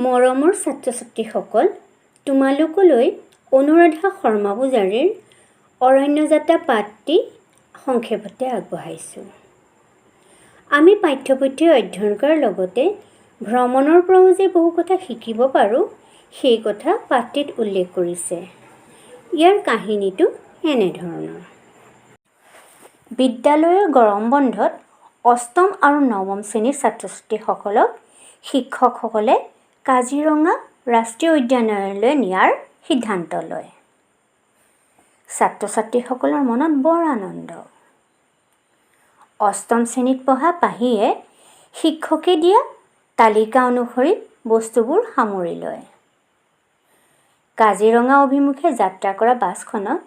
মৰমৰ ছাত্ৰ-ছাত্ৰীসকল, তোমালোকলৈ অনুৰাধা শৰ্মা পূজাৰীৰ অৰণ্য যাত্ৰা পাঠটি সংক্ষেপতে আগবঢ়াইছোঁ। আমি পাঠ্যপুথি অধ্যয়ন কৰাৰ লগতে ভ্ৰমণৰ পৰাও যে বহু কথা শিকিব পাৰোঁ, সেই কথা পাঠটিত উল্লেখ কৰিছে। ইয়াৰ কাহিনীটো এনেধৰণৰ। বিদ্যালয়ৰ গৰম বন্ধত অষ্টম আৰু নৱম শ্ৰেণীৰ ছাত্ৰ-ছাত্ৰীসকলক শিক্ষকসকলে কাজিৰঙা ৰাষ্ট্ৰীয় উদ্যানলৈ নিয়াৰ সিদ্ধান্ত লয়। ছাত্ৰ-ছাত্ৰীসকলৰ মনত বৰ আনন্দ। অষ্টম শ্ৰেণীত পঢ়া পাহিয়ে শিক্ষকে দিয়া তালিকা অনুসৰি বস্তুবোৰ সামৰি লয়। কাজিৰঙা অভিমুখে যাত্ৰা কৰা বাছখনত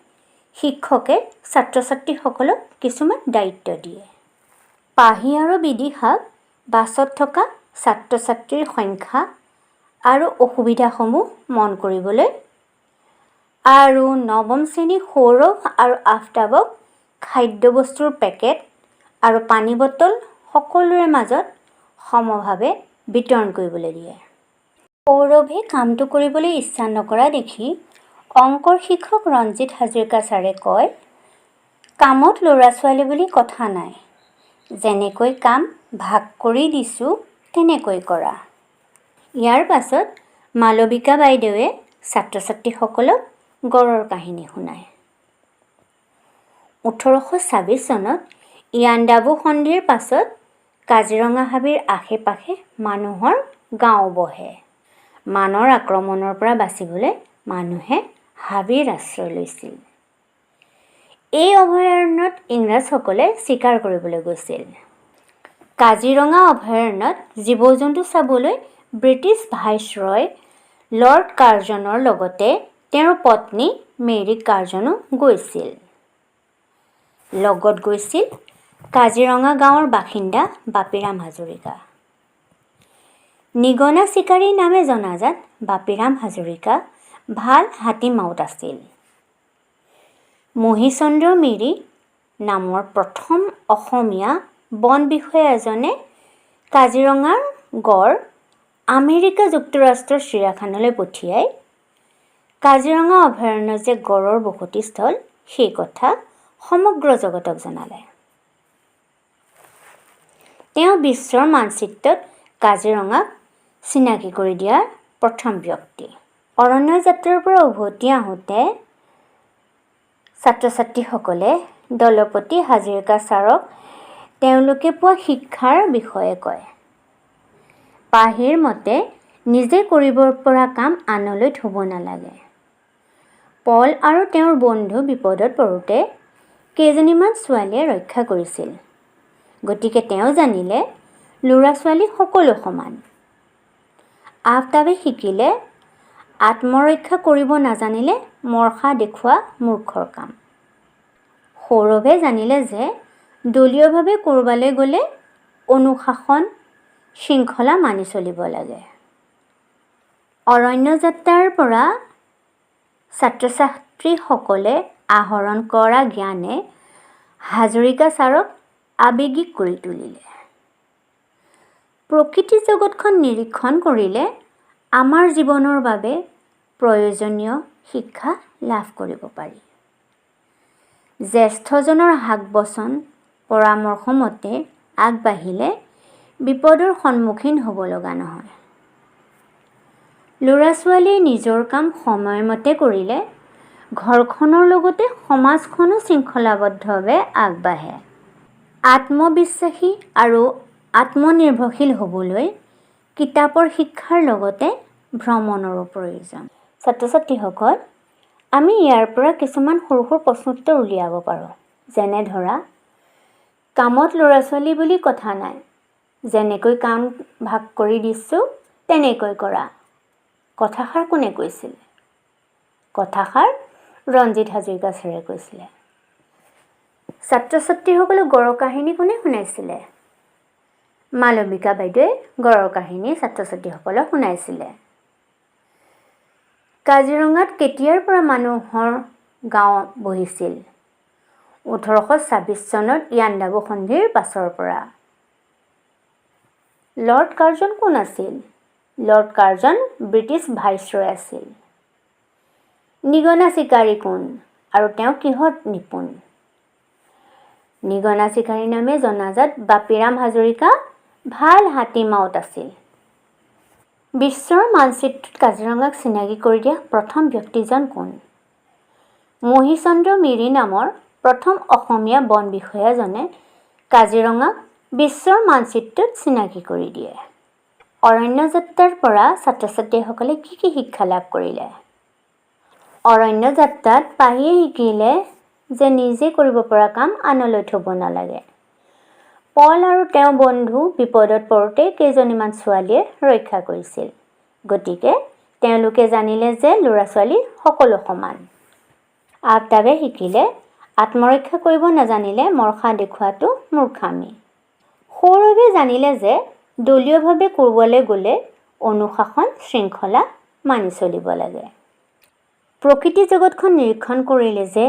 শিক্ষকে ছাত্ৰ-ছাত্ৰীসকলক কিছুমান দায়িত্ব দিয়ে। পাহি আৰু বিদিশাক বাছত থকা ছাত্ৰ-ছাত্ৰীৰ সংখ্যা আৰু অসুবিধাসমূহ মন কৰিবলৈ আৰু নৱম শ্ৰেণীৰ সৌৰভ আৰু আফতাবক খাদ্যবস্তুৰ পেকেট আৰু পানী বটল সকলোৰে মাজত সমভাৱে বিতৰণ কৰিবলৈ দিয়ে। সৌৰভে কামটো কৰিবলৈ ইচ্ছা নকৰা দেখি অংকৰ শিক্ষক ৰঞ্জিত হাজৰিকা ছাৰে কয়, কামত ল'ৰা-ছোৱালী বুলি কথা নাই। যেনেকৈ কাম ভাগ কৰি দিছোঁ তেনেকৈ কৰা। ইয়াৰ পাছত মালবিকা বাইদেৱে ছাত্ৰ-ছাত্ৰীসকলক গড়ৰ কাহিনী শুনায়। 1826 চনত ইয়াণ্ডাবু সন্ধিৰ পাছত কাজিৰঙা হাবিৰ আশে-পাশে মানুহৰ গাঁও বহে। মানৰ আক্ৰমণৰ পৰা বাচিবলৈ মানুহে হাবিৰ আশ্ৰয় লৈছিল। এই অভয়াৰণ্যত ইংৰাজসকলে চিকাৰ কৰিবলৈ গৈছিল। কাজিৰঙা অভয়াৰণ্যত জীৱ-জন্তু চাবলৈ ব্ৰিটিছ ভাইচৰয় লৰ্ড কাৰ্জনৰ লগতে তেওঁৰ পত্নী মেৰী কাৰ্জনো গৈছিল। লগত গৈছিল কাজিৰঙা গাঁৱৰ বাসিন্দা বাপিৰাম হাজৰিকা। নিগনা চিকাৰী নামে জনাজাত বাপিৰাম হাজৰিকা ভাল হাতী মাউত আছিল। মহীচন্দ্ৰ মেৰী নামৰ প্ৰথম অসমীয়া বন বিষয়া এজনে কাজিৰঙাৰ গড় আমেৰিকা যুক্তৰাষ্ট্ৰৰ চিৰিয়াখানালৈ পঠিয়াই কাজিৰঙা অভয়াৰণ্য যে গড়ৰ বসতিস্থল সেই কথা সমগ্ৰ জগতক জনালে। তেওঁ বিশ্বৰ মানচিত্ৰত কাজিৰঙাক চিনাকি কৰি দিয়াৰ প্ৰথম ব্যক্তি। অৰণ্য যাত্ৰাৰ পৰা উভতি আহোঁতে ছাত্ৰ-ছাত্ৰীসকলে দলপতি হাজৰিকা ছাৰক তেওঁলোকে পোৱা শিক্ষাৰ বিষয়ে কয়। পাহিৰ মতে নিজে কৰিব পৰা কাম আনলৈ থ'ব নালাগে। পল আৰু তেওঁৰ বন্ধু বিপদত পৰোঁতে কেইজনীমান ছোৱালীয়ে ৰক্ষা কৰিছিল। গতিকে তেওঁ জানিলে ল'ৰা-ছোৱালী সকলো সমান। আফতাবে শিকিলে আত্মৰক্ষা কৰিব নাজানিলে মৰ্ষা দেখুওৱা মূৰ্খৰ কাম। সৌৰভে জানিলে যে দলীয়ভাৱে ক'ৰবালৈ গ'লে অনুশাসন শৃংখলা মানি চলিব লাগে। অৰণ্য যাত্ৰাৰ পৰা ছাত্ৰ-ছাত্ৰীসকলে আহৰণ কৰা জ্ঞানে হাজৰিকা ছাৰক আৱেগিক কৰি তুলিলে। প্ৰকৃতি জগতখন নিৰীক্ষণ কৰিলে আমাৰ জীৱনৰ বাবে প্ৰয়োজনীয় শিক্ষা লাভ কৰিব পাৰি। জ্যেষ্ঠজনৰ হাক বচন পৰামৰ্শ মতে আগবাঢ়িলে বিপদৰ সন্মুখীন হ'ব লগা নহয়। ল'ৰা-ছোৱালীয়ে নিজৰ কাম সময়মতে কৰিলে ঘৰখনৰ লগতে সমাজখনো শৃংখলাবদ্ধভাৱে আগবাঢ়ে। আত্মবিশ্বাসী আৰু আত্মনিৰ্ভৰশীল হ'বলৈ কিতাপৰ শিক্ষাৰ লগতে ভ্ৰমণৰো প্ৰয়োজন। ছাত্ৰ-ছাত্ৰীসকল, আমি ইয়াৰ পৰা কিছুমান সৰু সৰু প্ৰশ্নোত্তৰ উলিয়াব পাৰোঁ। যেনে ধৰা, কামত ল'ৰা-ছোৱালী বুলি কথা নাই। যেনেকৈ কাম ভাগ কৰি দিছোঁ তেনেকৈ কৰা। কথাষাৰ কোনে কৈছিল? কথাষাৰ ৰঞ্জিত হাজৰিকা ছাৰে কৈছিলে। ছাত্ৰ-ছাত্ৰীসকলক গড়ৰ কাহিনী কোনে শুনাইছিলে? মালবিকা বাইদেৱে গড়ৰ কাহিনী ছাত্ৰ-ছাত্ৰীসকলক শুনাইছিলে। কাজিৰঙাত কেতিয়াৰ পৰা মানুহৰ গাঁও বহিছিল? 1826 চনত ইয়াণ্ডাবু সন্ধিৰ পাছৰ পৰা। লৰ্ড কাৰ্জন কোন আছিল? লৰ্ড কাৰ্জন ব্ৰিটিছ ভাইচৰয় আছিল। নিগনা চিকাৰী কোন আৰু তেওঁ কিহত নিপুণ? নিগনা চিকাৰী নামে জনাজাত বাপিৰাম হাজৰিকা ভাল হাতী মাউত আছিল। বিশ্বৰ মানচিত্ৰত কাজিৰঙাক চিনাকি কৰি দিয়া প্ৰথম ব্যক্তিজন কোন? মহীচন্দ্ৰ মিৰি নামৰ প্ৰথম অসমীয়া বন বিষয়াজনে কাজিৰঙাক বিশ্বৰ মানচিত্ৰত চিনাকি কৰি দিয়ে। অৰণ্য যাত্ৰাৰ পৰা ছাত্ৰ ছাত্ৰীসকলে কি শিক্ষা লাভ কৰিলে? অৰণ্য যাত্ৰাত পাহিয়ে শিকিলে যে নিজে কৰিব পৰা কাম আনলৈ থ'ব নালাগে। পল আৰু তেওঁৰ বন্ধু বিপদত পৰোঁতে কেইজনীমান ছোৱালীয়ে ৰক্ষা কৰিছিল। গতিকে তেওঁলোকে জানিলে যে ল'ৰা ছোৱালী সকলো সমান। আফতাবে শিকিলে আত্মৰক্ষা কৰিব নাজানিলে মৰখা দেখুৱাটো মূৰ্খামি। সৌৰভে জানিলে যে দলীয়ভাৱে ক'ৰবালৈ গ'লে অনুশাসন শৃংখলা মানি চলিব লাগে। প্ৰকৃতি জগতখন নিৰীক্ষণ কৰিলে যে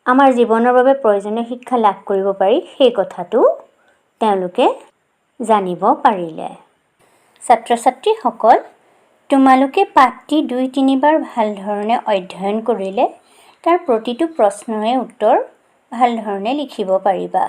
আমাৰ জীৱনৰ বাবে প্ৰয়োজনীয় শিক্ষা লাভ কৰিব পাৰি, সেই কথাটো তেওঁলোকে জানিব পাৰিলে। ছাত্ৰ ছাত্ৰীসকল, তোমালোকে পাঠটি ২-৩ বাৰ ভাল ধৰণে অধ্যয়ন কৰিলে তাৰ প্ৰতিটো প্ৰশ্নৰে উত্তৰ ভাল ধৰণে লিখিব পাৰিবা।